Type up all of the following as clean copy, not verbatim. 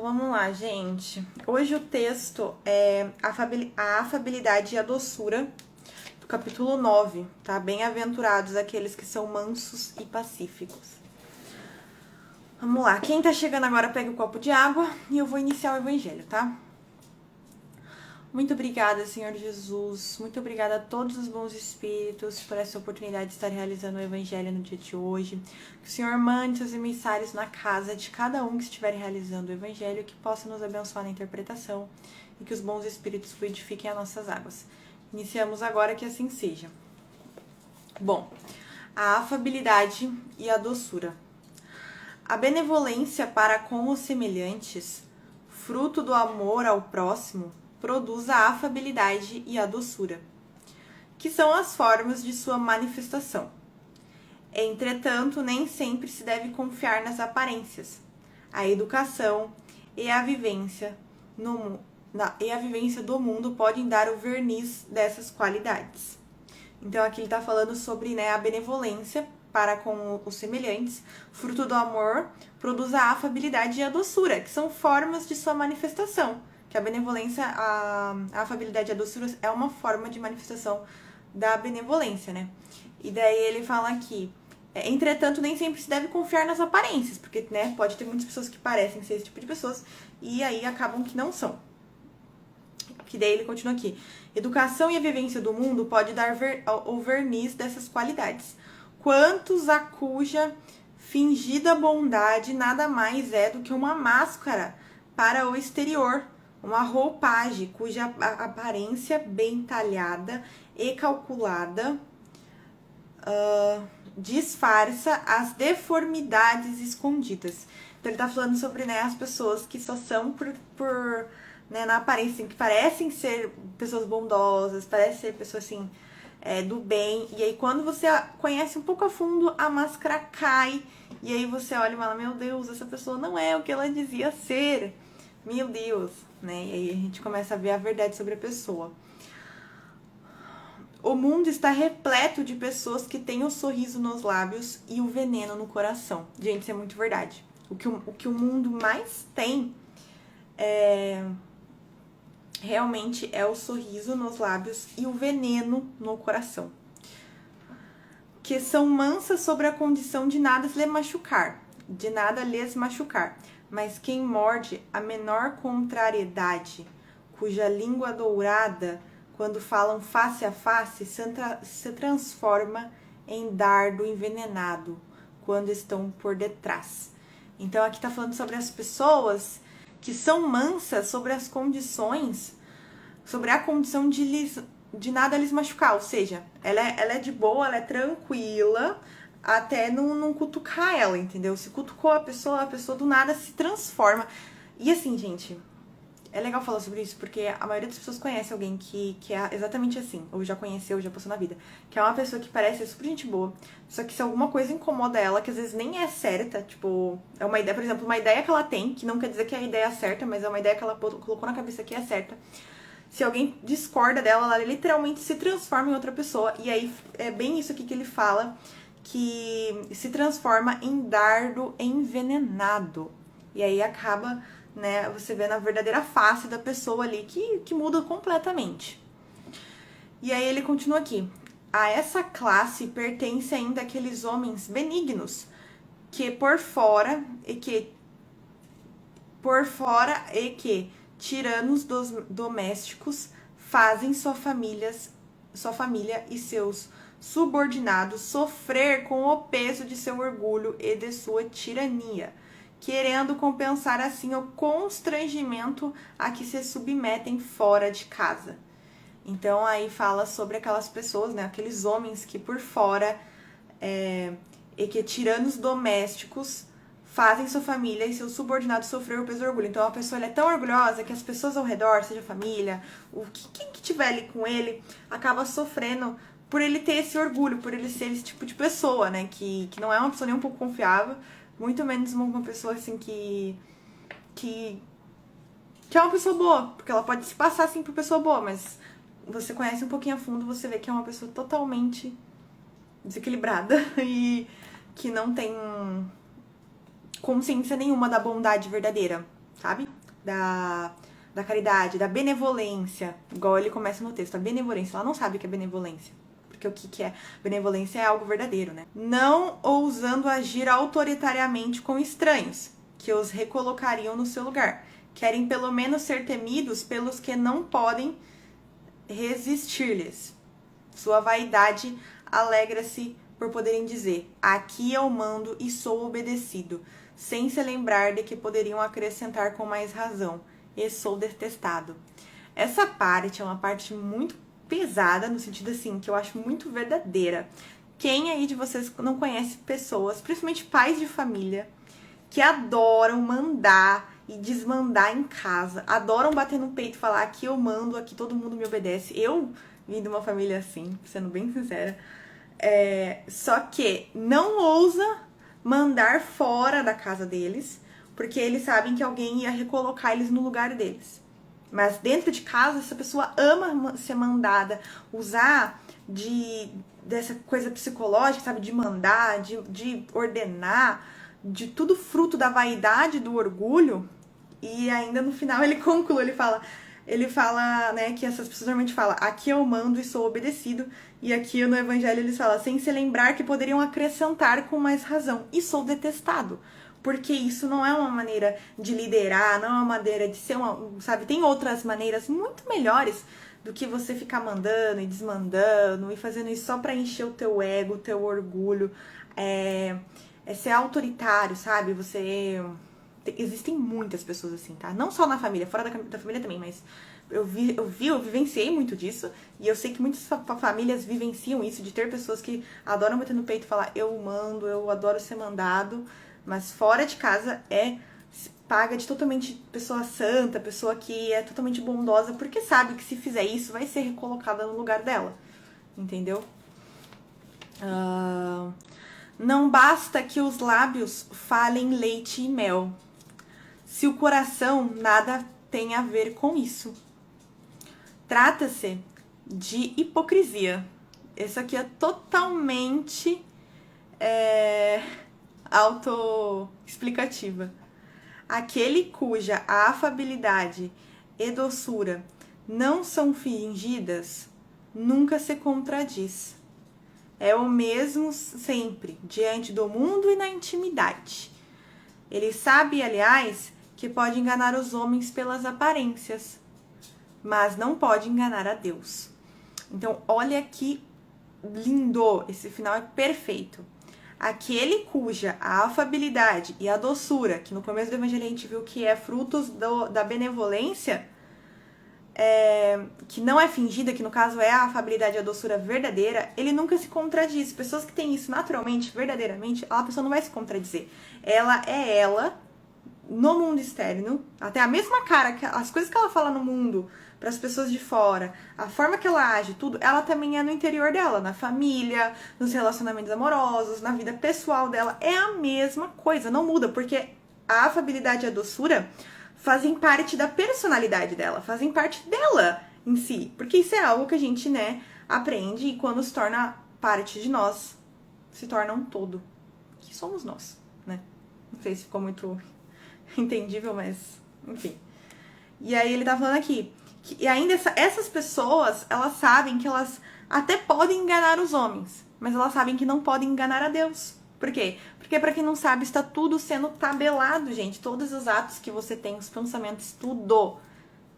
Então vamos lá, gente. Hoje o texto é a afabilidade e a doçura, do capítulo 9, tá? Bem-aventurados aqueles que são mansos e pacíficos. Vamos lá. Quem tá chegando agora pega o copo de água e eu vou iniciar o evangelho, tá? Muito obrigada, Senhor Jesus. Muito obrigada a todos os bons espíritos por essa oportunidade de estar realizando o evangelho no dia de hoje. Que o Senhor mande seus emissários na casa de cada um que estiver realizando o evangelho, que possa nos abençoar na interpretação e que os bons espíritos fluidifiquem as nossas águas. Iniciamos agora, que assim seja. Bom, a afabilidade e a doçura. A benevolência para com os semelhantes, fruto do amor ao próximo, produz a afabilidade e a doçura, que são as formas de sua manifestação. Entretanto, nem sempre se deve confiar nas aparências. A educação e a vivência do mundo podem dar o verniz dessas qualidades. Então, aqui ele está falando sobre, a benevolência para com os semelhantes, fruto do amor, produz a afabilidade e a doçura, que são formas de sua manifestação. Que a benevolência, a afabilidade e a doçura é uma forma de manifestação da benevolência, né? E daí ele fala aqui, entretanto, nem sempre se deve confiar nas aparências, porque, pode ter muitas pessoas que parecem ser esse tipo de pessoas e aí acabam que não são. Que daí ele continua aqui. Educação e a vivência do mundo pode dar o verniz dessas qualidades. Quantos a cuja fingida bondade nada mais é do que uma máscara para o exterior, uma roupagem cuja aparência bem talhada e calculada disfarça as deformidades escondidas. Então ele tá falando sobre, as pessoas que só são por na aparência, que parecem ser pessoas bondosas, parecem ser pessoas assim, do bem, e aí quando você conhece um pouco a fundo, a máscara cai, e aí você olha e fala, meu Deus, essa pessoa não é o que ela dizia ser, meu Deus, E aí a gente começa a ver a verdade sobre a pessoa. O mundo está repleto de pessoas que têm o sorriso nos lábios e o veneno no coração. Gente, isso é muito verdade. O que o mundo mais tem realmente é o sorriso nos lábios e o veneno no coração. Que são mansas sobre a condição de nada lhes machucar. Mas quem morde a menor contrariedade, cuja língua dourada, quando falam face a face, se transforma em dardo envenenado, quando estão por detrás. Então aqui tá falando sobre as pessoas que são mansas sobre as condições, sobre a condição de nada lhes machucar, ou seja, ela é de boa, ela é tranquila, até não cutucar ela, entendeu? Se cutucou a pessoa do nada se transforma. E assim, gente, é legal falar sobre isso, porque a maioria das pessoas conhece alguém que é exatamente assim, ou já conheceu, ou já passou na vida, que é uma pessoa que parece super gente boa, só que se alguma coisa incomoda ela, que às vezes nem é certa, tipo, é uma ideia, por exemplo, uma ideia que ela tem, que não quer dizer que é a ideia certa, mas é uma ideia que ela colocou na cabeça que é certa. Se alguém discorda dela, ela literalmente se transforma em outra pessoa, e aí é bem isso aqui que ele fala, que se transforma em dardo envenenado. E aí acaba, você vê na verdadeira face da pessoa ali, que muda completamente. E aí ele continua aqui. A essa classe pertence ainda aqueles homens benignos, que por fora e tiranos domésticos, fazem sua família e seus subordinados sofrer com o peso de seu orgulho e de sua tirania, querendo compensar assim o constrangimento a que se submetem fora de casa. Então aí fala sobre aquelas pessoas, aqueles homens que por fora e que tiranos domésticos fazem sua família e seus subordinados sofrer o peso do orgulho. Então a pessoa é tão orgulhosa que as pessoas ao redor, seja a família, quem que tiver ali com ele, acaba sofrendo por ele ter esse orgulho, por ele ser esse tipo de pessoa, que não é uma pessoa nem um pouco confiável, muito menos uma pessoa assim que é uma pessoa boa, porque ela pode se passar assim por pessoa boa, mas você conhece um pouquinho a fundo, você vê que é uma pessoa totalmente desequilibrada e que não tem consciência nenhuma da bondade verdadeira. sabe? Da caridade, da benevolência, igual ele começa no texto, a benevolência. Ela não sabe o que é benevolência, porque o que é benevolência é algo verdadeiro, né? Não ousando agir autoritariamente com estranhos, que os recolocariam no seu lugar. Querem pelo menos ser temidos pelos que não podem resistir-lhes. Sua vaidade alegra-se por poderem dizer: aqui eu mando e sou obedecido, sem se lembrar de que poderiam acrescentar com mais razão: e sou detestado. Essa parte é uma parte muito pesada, no sentido assim, que eu acho muito verdadeira. Quem aí de vocês não conhece pessoas, principalmente pais de família, que adoram mandar e desmandar em casa, adoram bater no peito e falar: aqui eu mando, aqui todo mundo me obedece. Eu vim de uma família assim, sendo bem sincera. Só que não ousa mandar fora da casa deles, porque eles sabem que alguém ia recolocar eles no lugar deles. Mas dentro de casa, essa pessoa ama ser mandada, usar dessa coisa psicológica, sabe? De mandar, de ordenar, de tudo fruto da vaidade, do orgulho. E ainda no final ele conclui, ele fala, né, que essas pessoas normalmente falam: aqui eu mando e sou obedecido. E aqui no evangelho eles falam: sem se lembrar que poderiam acrescentar com mais razão, e sou detestado. Porque isso não é uma maneira de liderar, não é uma maneira de ser sabe, tem outras maneiras muito melhores do que você ficar mandando e desmandando e fazendo isso só pra encher o teu ego, o teu orgulho. É ser autoritário, sabe? Existem muitas pessoas assim, tá? Não só na família, fora da família também, mas eu vivenciei muito disso, e eu sei que muitas famílias vivenciam isso, de ter pessoas que adoram bater no peito e falar: eu mando, eu adoro ser mandado, mas fora de casa paga de totalmente pessoa santa, pessoa que é totalmente bondosa, porque sabe que se fizer isso vai ser recolocada no lugar dela, entendeu? Não basta que os lábios falem leite e mel, se o coração nada tem a ver com isso. Trata-se de hipocrisia. Isso aqui é totalmente autoexplicativa. Aquele cuja afabilidade e doçura não são fingidas nunca se contradiz. É o mesmo sempre, diante do mundo e na intimidade. Ele sabe, aliás, que pode enganar os homens pelas aparências, mas não pode enganar a Deus. Então, olha que lindo, esse final é perfeito. Aquele cuja a afabilidade e a doçura, que no começo do evangelho a gente viu que é frutos da benevolência, que não é fingida, que no caso é a afabilidade e a doçura verdadeira, ele nunca se contradiz. Pessoas que têm isso naturalmente, verdadeiramente, a pessoa não vai se contradizer. Ela é ela no mundo externo, até a mesma cara, as coisas que ela fala no mundo para as pessoas de fora, a forma que ela age, tudo, ela também é no interior dela, na família, nos relacionamentos amorosos, na vida pessoal dela, é a mesma coisa, não muda, porque a afabilidade e a doçura fazem parte da personalidade dela, fazem parte dela em si, porque isso é algo que a gente, né, aprende, e quando se torna parte de nós, se torna um todo, que somos nós, né? Não sei se ficou muito entendível, mas enfim. E aí ele tá falando aqui que ainda essas pessoas, elas sabem que elas até podem enganar os homens, mas elas sabem que não podem enganar a Deus. Por quê? Porque, pra quem não sabe, está tudo sendo tabelado, gente. Todos os atos que você tem, os pensamentos, tudo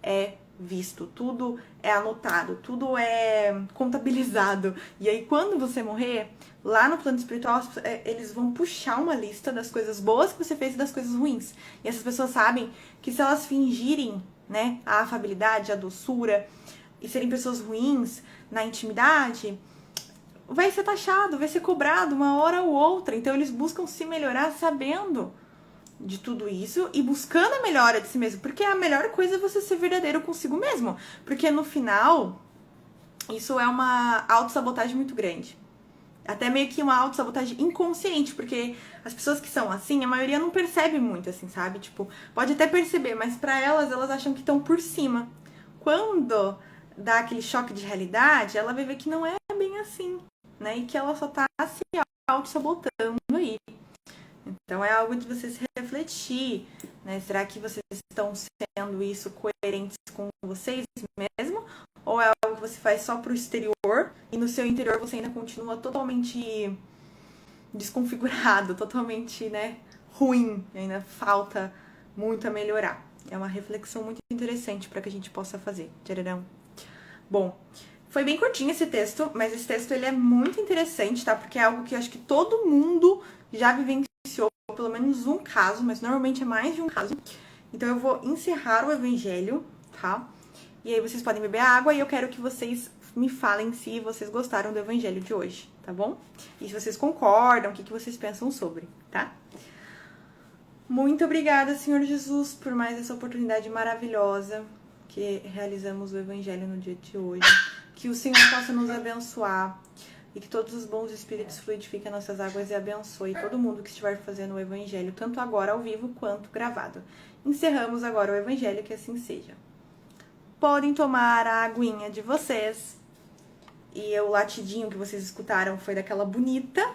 é visto, tudo é anotado, tudo é contabilizado. E aí, quando você morrer, lá no plano espiritual, eles vão puxar uma lista das coisas boas que você fez e das coisas ruins. E essas pessoas sabem que se elas fingirem, né, a afabilidade, a doçura, e serem pessoas ruins na intimidade, vai ser taxado, vai ser cobrado uma hora ou outra. Então eles buscam se melhorar sabendo de tudo isso e buscando a melhora de si mesmo, porque a melhor coisa é você ser verdadeiro consigo mesmo, porque no final isso é uma autossabotagem muito grande, até meio que uma autossabotagem inconsciente, porque as pessoas que são assim, a maioria não percebe muito, assim, sabe? Tipo, pode até perceber, mas pra elas acham que estão por cima. Quando dá aquele choque de realidade, ela vai ver que não é bem assim, né? E que ela só tá se auto-sabotando aí. Então é algo de você se refletir, né? Será que vocês estão sendo isso coerentes com vocês mesmo? Ou é algo que você faz só pro exterior e no seu interior você ainda continua totalmente desconfigurado, totalmente, né, ruim, ainda falta muito a melhorar. É uma reflexão muito interessante para que a gente possa fazer. Tcharam. Bom, foi bem curtinho esse texto, mas esse texto ele é muito interessante, tá? Porque é algo que eu acho que todo mundo já vivenciou, pelo menos um caso, mas normalmente é mais de um caso. Então eu vou encerrar o evangelho, tá? E aí vocês podem beber água e eu quero que vocês me falem se vocês gostaram do evangelho de hoje, tá bom? E se vocês concordam, o que vocês pensam sobre, tá? Muito obrigada, Senhor Jesus, por mais essa oportunidade maravilhosa que realizamos o evangelho no dia de hoje. Que o Senhor possa nos abençoar e que todos os bons espíritos fluidifiquem nossas águas e abençoe todo mundo que estiver fazendo o evangelho, tanto agora ao vivo quanto gravado. Encerramos agora o evangelho, que assim seja. Podem tomar a aguinha de vocês. E o latidinho que vocês escutaram foi daquela bonita